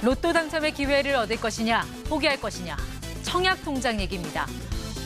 로또 당첨의 기회를 얻을 것이냐, 포기할 것이냐. 청약 통장 얘기입니다.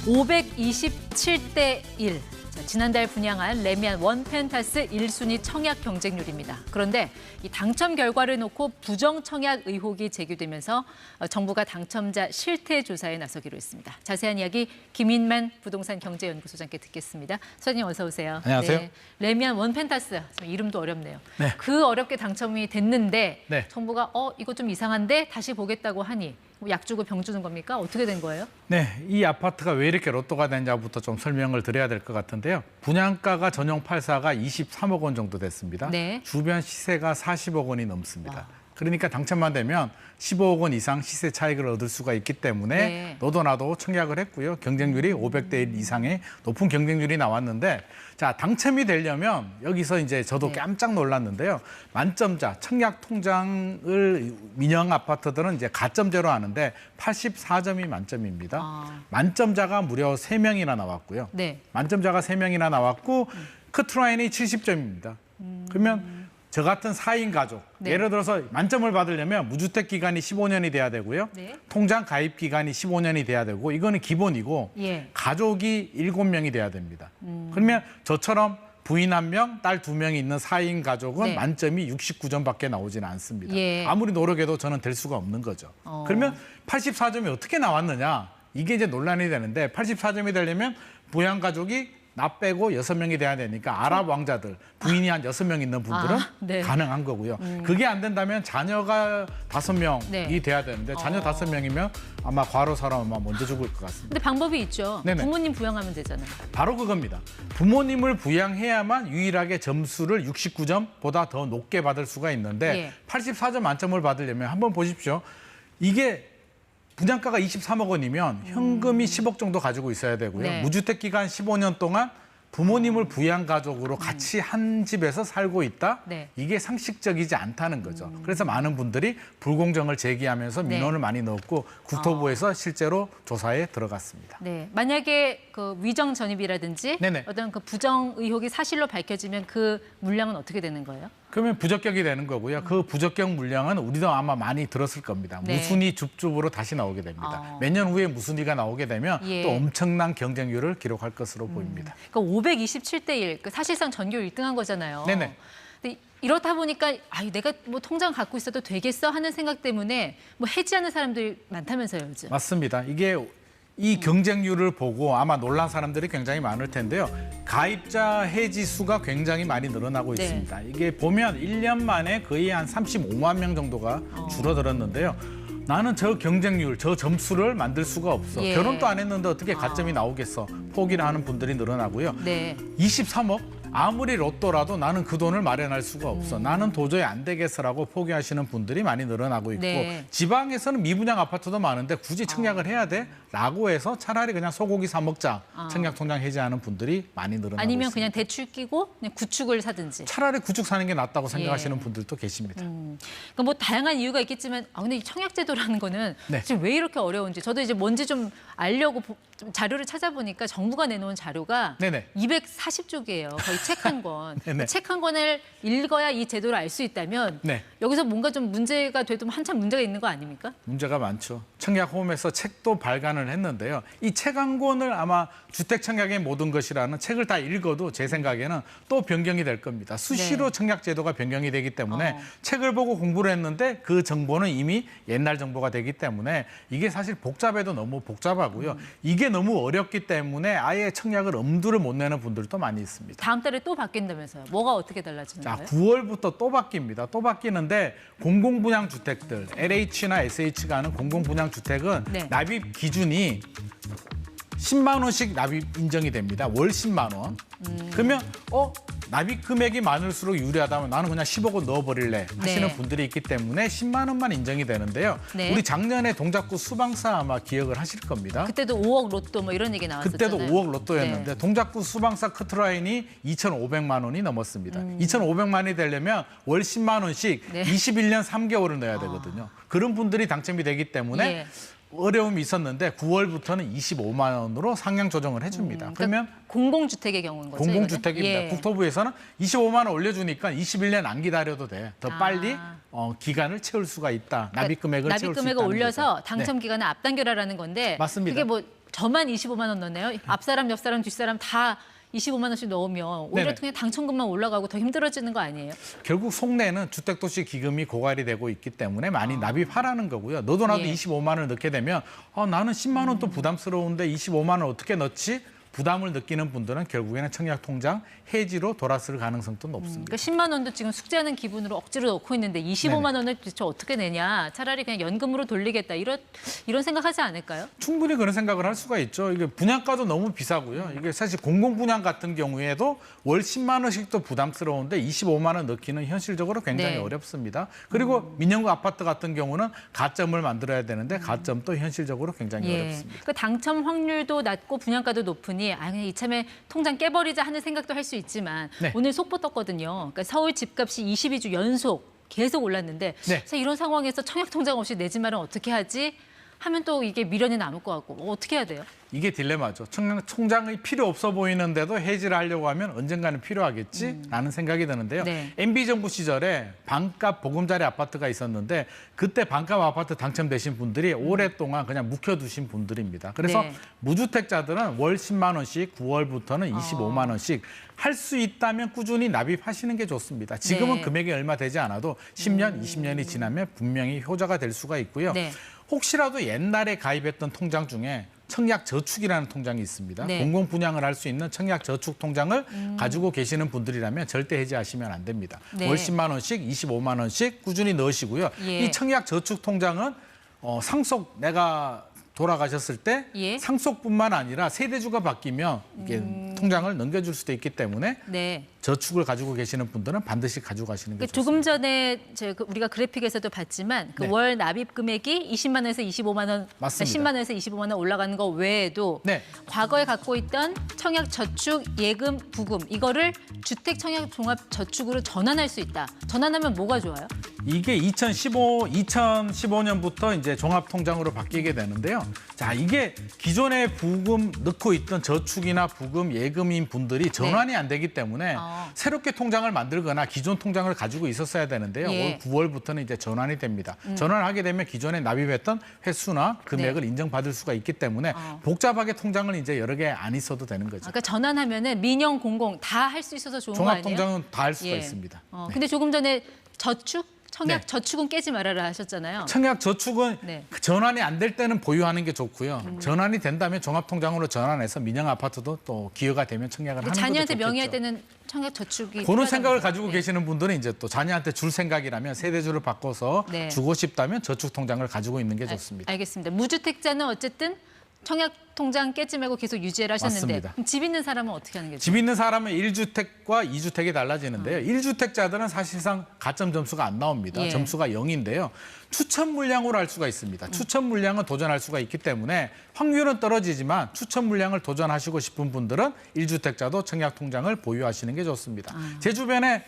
527대 1. 지난달 분양한 레미안 원펜타스 1순위 청약 경쟁률입니다. 그런데 이 당첨 결과를 놓고 부정 청약 의혹이 제기되면서 정부가 당첨자 실태 조사에 나서기로 했습니다. 자세한 이야기 김인만 부동산 경제연구소장께 듣겠습니다. 소장님 어서 오세요. 안녕하세요. 네, 레미안 원펜타스, 이름도 어렵네요. 네. 그 어렵게 당첨이 됐는데 네. 정부가 이거 좀 이상한데 다시 보겠다고 하니 약 주고 병 주는 겁니까? 어떻게 된 거예요? 네, 이 아파트가 왜 이렇게 로또가 됐냐부터 좀 설명을 드려야 될 것 같은데요. 분양가가 전용 8사가 23억 원 정도 됐습니다. 네. 주변 시세가 40억 원이 넘습니다. 와. 그러니까 당첨만 되면 15억 원 이상 시세 차익을 얻을 수가 있기 때문에 네. 너도 나도 청약을 했고요. 경쟁률이 500대 1 이상의 높은 경쟁률이 나왔는데, 자, 당첨이 되려면 여기서 이제 저도 네. 깜짝 놀랐는데요. 만점자, 청약 통장을 민영 아파트들은 이제 가점제로 하는데 84점이 만점입니다. 만점자가 무려 3명이나 나왔고요. 네. 만점자가 3명이나 나왔고 커트라인이 70점입니다. 그러면 저 같은 4인 가족, 네. 예를 들어서 만점을 받으려면 무주택 기간이 15년이 돼야 되고요. 네. 통장 가입 기간이 15년이 돼야 되고, 이거는 기본이고 예. 가족이 7명이 돼야 됩니다. 그러면 저처럼 부인 1명, 딸 2명이 있는 4인 가족은 네. 만점이 69점밖에 나오지는 않습니다. 예. 아무리 노력해도 저는 될 수가 없는 거죠. 그러면 84점이 어떻게 나왔느냐? 이게 이제 논란이 되는데, 84점이 되려면 부양 가족이 나 빼고 6명이 돼야 되니까 아랍 왕자들, 부인이 한 6명 있는 분들은 네. 가능한 거고요. 그게 안 된다면 자녀가 5명이 네. 돼야 되는데, 자녀 5명이면 아마 과로사로 아마 먼저 죽을 것 같습니다. 근데 방법이 있죠. 네네. 부모님 부양하면 되잖아요. 바로 그겁니다. 부모님을 부양해야만 유일하게 점수를 69점보다 더 높게 받을 수가 있는데, 예. 84점 만점을 받으려면 한번 보십시오. 이게 분양가가 23억 원이면 현금이 10억 정도 가지고 있어야 되고요. 네. 무주택 기간 15년 동안 부모님을 부양 가족으로 같이 한 집에서 살고 있다? 네. 이게 상식적이지 않다는 거죠. 그래서 많은 분들이 불공정을 제기하면서 네. 민원을 많이 넣었고 국토부에서 실제로 조사에 들어갔습니다. 네, 만약에 그 위정 전입이라든지 네네. 어떤 그 부정 의혹이 사실로 밝혀지면 그 물량은 어떻게 되는 거예요? 그러면 부적격이 되는 거고요. 그 부적격 물량은 우리도 아마 많이 들었을 겁니다. 네. 무순위 줍줍으로 다시 나오게 됩니다. 몇 년 후에 무순위가 나오게 되면 예. 또 엄청난 경쟁률을 기록할 것으로 보입니다. 그러니까 527대 1, 그 사실상 전교 1등한 거잖아요. 네네. 근데 이렇다 보니까 내가 뭐 통장 갖고 있어도 되겠어 하는 생각 때문에 뭐 해지하는 사람들이 많다면서요, 요즘. 맞습니다. 이게 이 경쟁률을 보고 아마 놀란 사람들이 굉장히 많을 텐데요. 가입자 해지 수가 굉장히 많이 늘어나고 네. 있습니다. 이게 보면 1년 만에 거의 한 35만 명 정도가 줄어들었는데요. 나는 저 경쟁률, 저 점수를 만들 수가 없어. 예. 결혼도 안 했는데 어떻게 가점이 나오겠어. 포기를 하는 분들이 늘어나고요. 네. 23억? 아무리 로또라도 나는 그 돈을 마련할 수가 없어. 나는 도저히 안 되겠어라고 포기하시는 분들이 많이 늘어나고 있고, 네. 지방에서는 미분양 아파트도 많은데 굳이 청약을 해야 돼? 라고 해서 차라리 그냥 소고기 사 먹자. 청약 통장 해지하는 분들이 많이 늘어나고 아니면 있습니다. 그냥 대출 끼고 그냥 구축을 사든지. 차라리 구축 사는 게 낫다고 생각하시는 예. 분들도 계십니다. 그러니까 뭐 다양한 이유가 있겠지만 근데 이 청약제도라는 거는 네. 지금 왜 이렇게 어려운지 저도 이제 뭔지 좀 알려고 좀 자료를 찾아보니까 정부가 내놓은 자료가 네네. 240쪽이에요. 거의 책 한 권. 네네. 책 한 권을 읽어야 이 제도를 알 수 있다면 네. 여기서 뭔가 좀 문제가 돼도 한참 문제가 있는 거 아닙니까? 문제가 많죠. 청약홈에서 책도 발간을 했는데요. 이 책 한 권을 아마 주택 청약의 모든 것이라는 책을 다 읽어도 제 생각에는 또 변경이 될 겁니다. 수시로 네. 청약 제도가 변경이 되기 때문에 책을 보고 공부를 했는데 그 정보는 이미 옛날 정보가 되기 때문에 이게 사실 복잡해도 너무 복잡하고요. 이게 너무 어렵기 때문에 아예 청약을 엄두를 못 내는 분들도 많이 있습니다. 다음 달에 또 바뀐다면서요. 뭐가 어떻게 달라지는 자, 거예요? 9월부터 또 바뀝니다. 또 바뀌는데 공공분양주택들, LH나 SH가 하는 공공분양주택은 네. 납입 기준이 10만 원씩 납입 인정이 됩니다. 월 10만 원. 그러면 납입 금액이 많을수록 유리하다면 나는 그냥 10억 원 넣어버릴래 하시는 네. 분들이 있기 때문에 10만 원만 인정이 되는데요. 네. 우리 작년에 동작구 수방사 아마 기억을 하실 겁니다. 그때도 5억 로또 뭐 이런 얘기 나왔었잖아요. 그때도 5억 로또였는데 네. 동작구 수방사 커트라인이 2,500만 원이 넘었습니다. 2,500만이 되려면 월 10만 원씩 네. 21년 3개월을 넣어야 되거든요. 그런 분들이 당첨이 되기 때문에 예. 어려움이 있었는데 9월부터는 25만 원으로 상향 조정을 해줍니다. 그러면 공공주택의 경우인 거죠? 공공주택입니다. 예. 국토부에서는 25만 원 올려주니까 21년 안 기다려도 돼. 더 빨리 기간을 채울 수가 있다. 납입 금액을 채울 수 있다는 납입 금액을 올려서 거죠. 당첨 기간을 앞당겨라라는 건데 맞습니다. 그게 뭐 저만 25만 원 넣네요. 앞 사람, 옆 사람, 뒷 사람 다 25만 원씩 넣으면 오히려 네네. 그냥 당첨금만 올라가고 더 힘들어지는 거 아니에요? 결국 속내는 주택도시 기금이 고갈이 되고 있기 때문에 많이 납입하라는 거고요. 너도 나도 예. 25만 원을 넣게 되면 나는 10만 원 또 부담스러운데 25만 원 어떻게 넣지? 부담을 느끼는 분들은 결국에는 청약통장 해지로 돌아설 가능성도 높습니다. 그러니까 10만 원도 지금 숙제하는 기분으로 억지로 넣고 있는데 25만 원을 도대체 어떻게 내냐? 차라리 그냥 연금으로 돌리겠다. 이런 생각하지 않을까요? 충분히 그런 생각을 할 수가 있죠. 이게 분양가도 너무 비싸고요. 이게 사실 공공분양 같은 경우에도 월 10만 원씩도 부담스러운데 25만 원 넣기는 현실적으로 굉장히 네. 어렵습니다. 그리고 민영구 아파트 같은 경우는 가점을 만들어야 되는데 가점도 현실적으로 굉장히 어렵습니다. 그 당첨 확률도 낮고 분양가도 높으니 그냥 이참에 통장 깨버리자 하는 생각도 할 수 있지만 네. 오늘 속보 떴거든요. 그러니까 서울 집값이 22주 연속 계속 올랐는데 네. 자, 이런 상황에서 청약통장 없이 내 집 마련 어떻게 하지? 하면 또 이게 미련이 남을 것 같고 어떻게 해야 돼요? 이게 딜레마죠. 청장이 필요 없어 보이는데도 해지를 하려고 하면 언젠가는 필요하겠지라는 생각이 드는데요. 네. MB 정부 시절에 반값 보금자리 아파트가 있었는데 그때 반값 아파트 당첨되신 분들이 오랫동안 그냥 묵혀두신 분들입니다. 그래서 네. 무주택자들은 월 10만 원씩 9월부터는 25만 원씩 할 수 있다면 꾸준히 납입하시는 게 좋습니다. 지금은 네. 금액이 얼마 되지 않아도 10년, 20년이 지나면 분명히 효자가 될 수가 있고요. 네. 혹시라도 옛날에 가입했던 통장 중에 청약저축이라는 통장이 있습니다. 네. 공공분양을 할 수 있는 청약저축 통장을 가지고 계시는 분들이라면 절대 해지하시면 안 됩니다. 네. 월 10만 원씩, 25만 원씩 꾸준히 넣으시고요. 예. 이 청약저축 통장은 상속 내가 돌아가셨을 때 예. 상속뿐만 아니라 세대주가 바뀌면 이게 통장을 넘겨줄 수도 있기 때문에 네. 저축을 가지고 계시는 분들은 반드시 가져가시는 게 좋습니다. 조금 전에 우리가 그래픽에서도 봤지만 그 네. 월 납입 금액이 20만 원에서 25만 원, 맞습니다. 10만 원에서 25만 원 올라가는 거 외에도 네. 과거에 갖고 있던 청약 저축 예금 부금 이거를 주택 청약 종합 저축으로 전환할 수 있다. 전환하면 뭐가 좋아요? 이게 2015년부터 이제 종합통장으로 바뀌게 되는데요. 자, 이게 기존에 부금 넣고 있던 저축이나 부금, 예금인 분들이 전환이 안 되기 때문에 새롭게 통장을 만들거나 기존 통장을 가지고 있었어야 되는데요. 예. 올 9월부터는 이제 전환이 됩니다. 전환하게 되면 기존에 납입했던 횟수나 금액을 인정받을 수가 있기 때문에 복잡하게 통장을 이제 여러 개 안 있어도 되는 거죠. 아까 전환하면은 민영, 공공 다 할 수 있어서 좋은 거 아니에요? 종합통장은 다 할 수가 예. 있습니다. 네. 근데 조금 전에 청약 네. 저축은 깨지 말아라 하셨잖아요. 청약 저축은 네. 전환이 안 될 때는 보유하는 게 좋고요. 전환이 된다면 종합통장으로 전환해서 민영 아파트도 또 기회가 되면 청약을 하는 것도 자녀한테 좋겠죠. 명의할 때는 청약 저축이 그런 필요하다는 생각을 거죠. 가지고 네. 계시는 분들은 이제 또 자녀한테 줄 생각이라면 세대주를 바꿔서 네. 주고 싶다면 저축통장을 가지고 있는 게 좋습니다. 알겠습니다. 무주택자는 어쨌든 청약 통장 깨지 말고 계속 유지를 하셨는데 맞습니다. 그럼 집 있는 사람은 어떻게 하는 게 좋아요? 집 있는 사람은 1주택과 2주택이 달라지는데요. 1주택자들은 사실상 가점 점수가 안 나옵니다. 예. 점수가 0인데요. 추천 물량으로 할 수가 있습니다. 추천 물량은 도전할 수가 있기 때문에 확률은 떨어지지만 추천 물량을 도전하시고 싶은 분들은 1주택자도 청약통장을 보유하시는 게 좋습니다. 제 주변에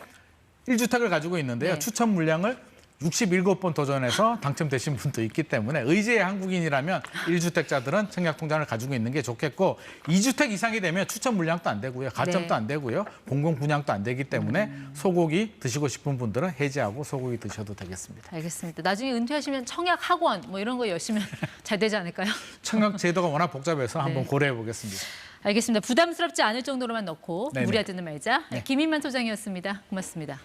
1주택을 가지고 있는데요. 네. 추천 물량을 67번 도전해서 당첨되신 분도 있기 때문에 의지의 한국인이라면 1주택자들은 청약통장을 가지고 있는 게 좋겠고 2주택 이상이 되면 추천 물량도 안 되고요. 가점도 네. 안 되고요. 공공분양도 안 되기 때문에 소고기 드시고 싶은 분들은 해지하고 소고기 드셔도 되겠습니다. 알겠습니다. 나중에 은퇴하시면 청약 학원 뭐 이런 거 열심히 잘 되지 않을까요? 청약 제도가 워낙 복잡해서 네. 한번 고려해 보겠습니다. 알겠습니다. 부담스럽지 않을 정도로만 넣고 네네. 무리하지는 말자. 네. 김인만 소장이었습니다. 고맙습니다.